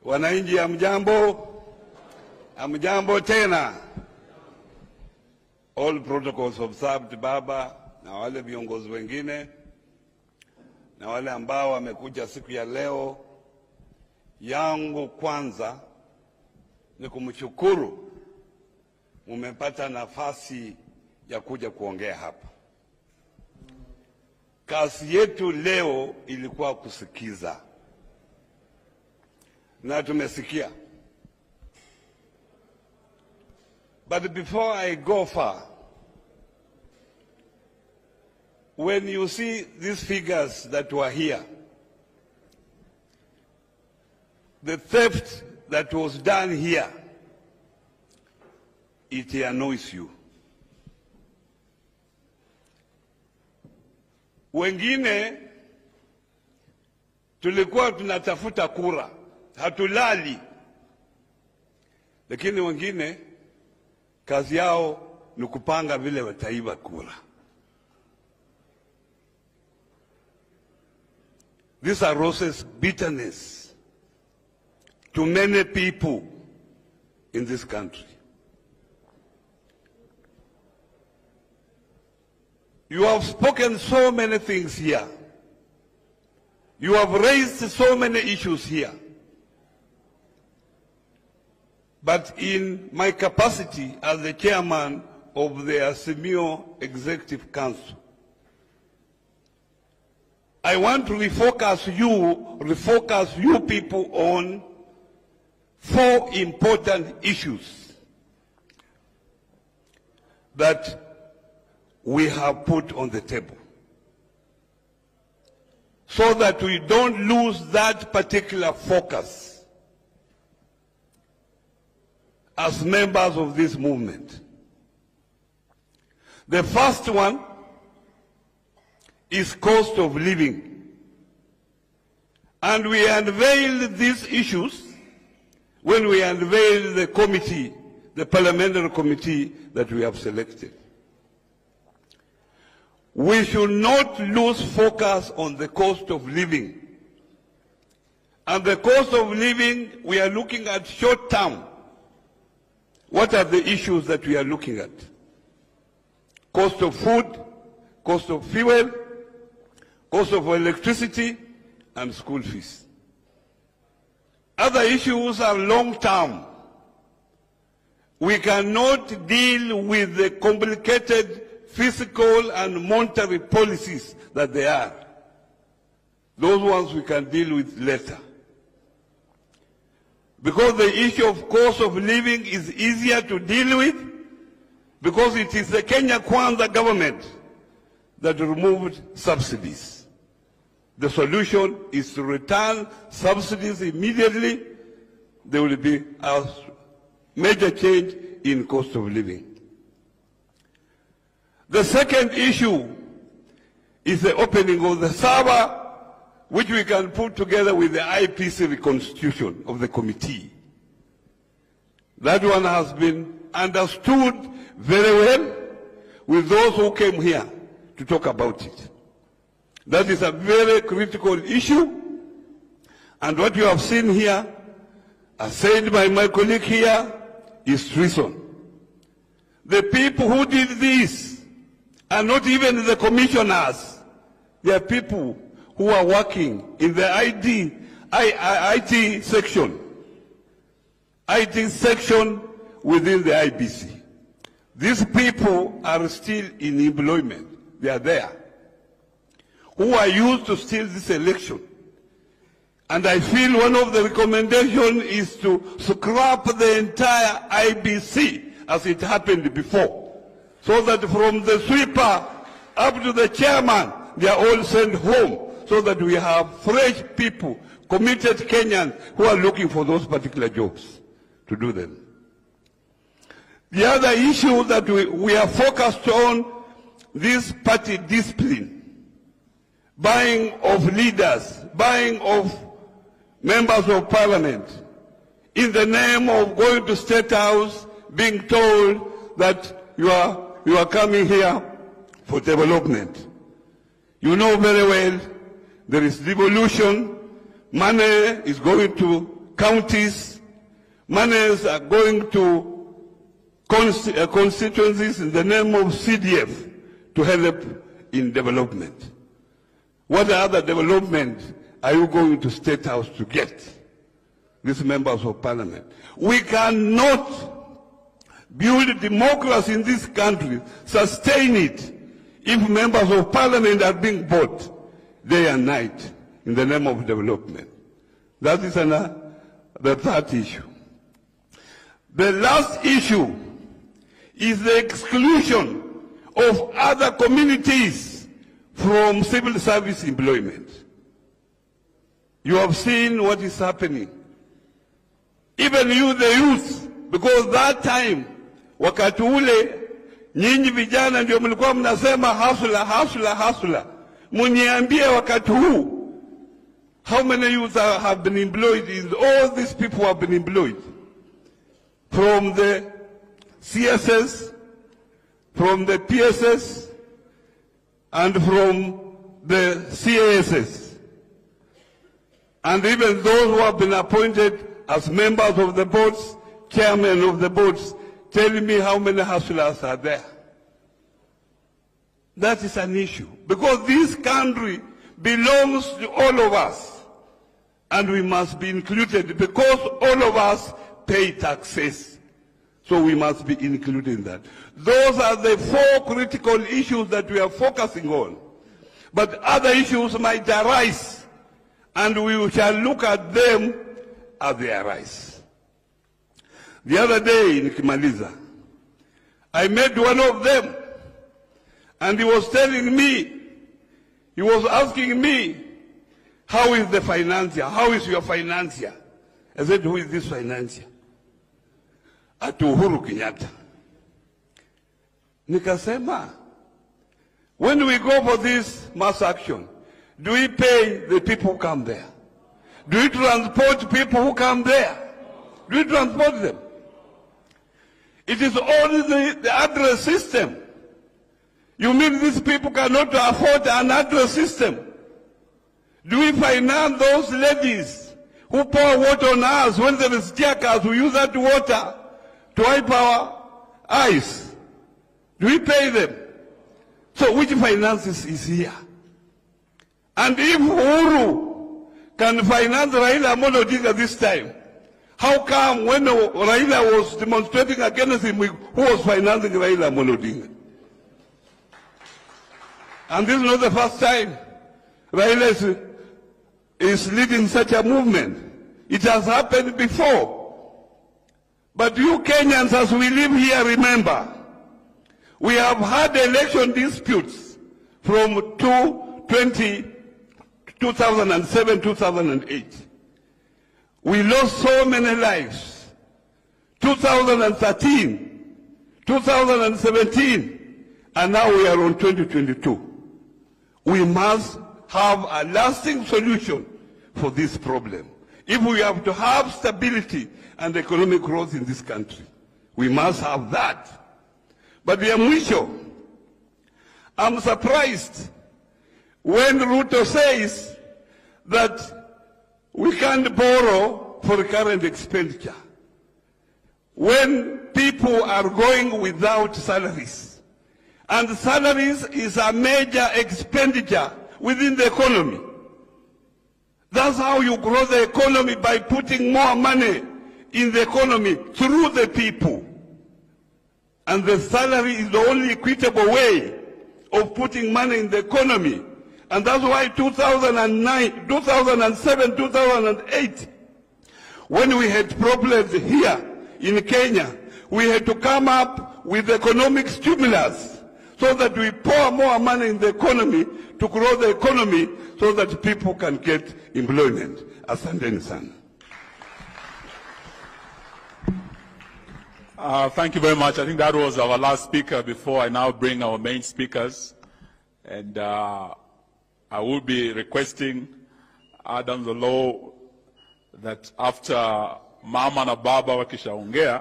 Wananchi hamjambo? Hamjambo tena? All protocols observed baba, na wale viongozi wengine na wale ambao wamekuja siku ya leo. Yangu kwanza ni kumshukuru mumepata nafasi ya kuja kuongea hapa. Kazi yetu leo ilikuwa kusikiza, na tumesikia. But before I go far, when you see these figures that were here, the theft that was done here, it annoys you. Wengine tulikuwa tunatafuta kura, hatulali. Lakini wengine kazi yao ni kupanga vile wataiba kura. This arouses bitterness to many people in this country. You have spoken so many things here. You have raised so many issues here. But in my capacity as the chairman of the Azimio Executive Council, I want to refocus you people on 4 important issues that we have put on the table, so that we don't lose that particular focus as members of this movement. The first one is cost of living. And we unveiled these issues when we unveiled the committee, the parliamentary committee that we have selected. We should not lose focus on the cost of living. And the cost of living, we are looking at short term. What are the issues that we are looking at? Cost of food, cost of fuel, cost of electricity, and school fees. Other issues are long term. We cannot deal with the complicated fiscal and monetary policies that they are. Those ones we can deal with later. Because the issue of cost of living is easier to deal with, because it is the Kenya Kwanza government that removed subsidies. The solution is to return subsidies immediately. There will be a major change in cost of living. The second issue is the opening of the server, which we can put together with the IPC reconstitution of the committee. That one has been understood very well with those who came here to talk about it. That is a very critical issue. And what you have seen here, as said by my colleague here, is treason. The people who did this are not even the commissioners. They are people who are working in the IT section within the IBC. These people are still in employment. They are there. Who are used to steal this election. And I feel one of the recommendations is to scrap the entire IBC as it happened before, so that from the sweeper up to the chairman, they are all sent home, so that we have fresh people, committed Kenyans who are looking for those particular jobs to do them. The other issue that we are focused on, this party discipline, buying of leaders, buying of members of parliament, in the name of going to State House, being told that you are coming here for development. You know very well there is devolution, money is going to counties, monies are going to constituencies in the name of CDF to help in development. What other development are you going to State House to get? These members of parliament. We cannot build democracy in this country, sustain it, if members of parliament are being bought day and night in the name of development. That is the third issue. The last issue is the exclusion of other communities from civil service employment. You have seen what is happening. Even you, the youth, because that time, wakati ule, nyinyi vijana ndio mlikuwa mnasema hustler, hustler, hustler. Muniambie wakati huu, how many youth have been employed? All these people have been employed. From the CSS, from the PSS, and from the CASS. And even those who have been appointed as members of the boards, chairmen of the boards, telling me how many hustlers are there. That is an issue. Because this country belongs to all of us. And we must be included because all of us pay taxes. So we must be included in that. Those are the four critical issues that we are focusing on. But other issues might arise, and we shall look at them as they arise. The other day in Kimaliza, I met one of them, and he was telling me, he was asking me, how is the financier? How is your financier? I said, who is this financier? At Uhuru Kenyatta. Nikasema, when we go for this mass action, do we pay the people who come there? Do we transport people who come there? Do we transport them? It is only the address system. You mean these people cannot afford an address system? Do we finance those ladies who pour water on us when there is tear gas? We use that water to wipe our eyes. Do we pay them? So which finances is here? And if Uhuru can finance Raila Amolo Odinga this time, how come when Raila was demonstrating against him, who was financing Raila Amolo Odinga? And this is not the first time Raila is leading such a movement. It has happened before. But you Kenyans, as we live here, remember, we have had election disputes from 2007, 2008. We lost so many lives. 2013, 2017, and now we are on 2022. We must have a lasting solution for this problem. If we have to have stability and economic growth in this country, we must have that. But I'm surprised when Ruto says that we can't borrow for current expenditure. When people are going without salaries, and salaries is a major expenditure within the economy. That's how you grow the economy, by putting more money in the economy through the people. And the salary is the only equitable way of putting money in the economy. And that's why 2009, 2007, 2008, when we had problems here in Kenya, we had to come up with economic stimulus so that we pour more money in the economy to grow the economy so that people can get employment. Asanteni sana. Thank you very much. I think that was our last speaker before I now bring our main speakers. And I will be requesting Adam the law that after Mama na Baba wakishaongea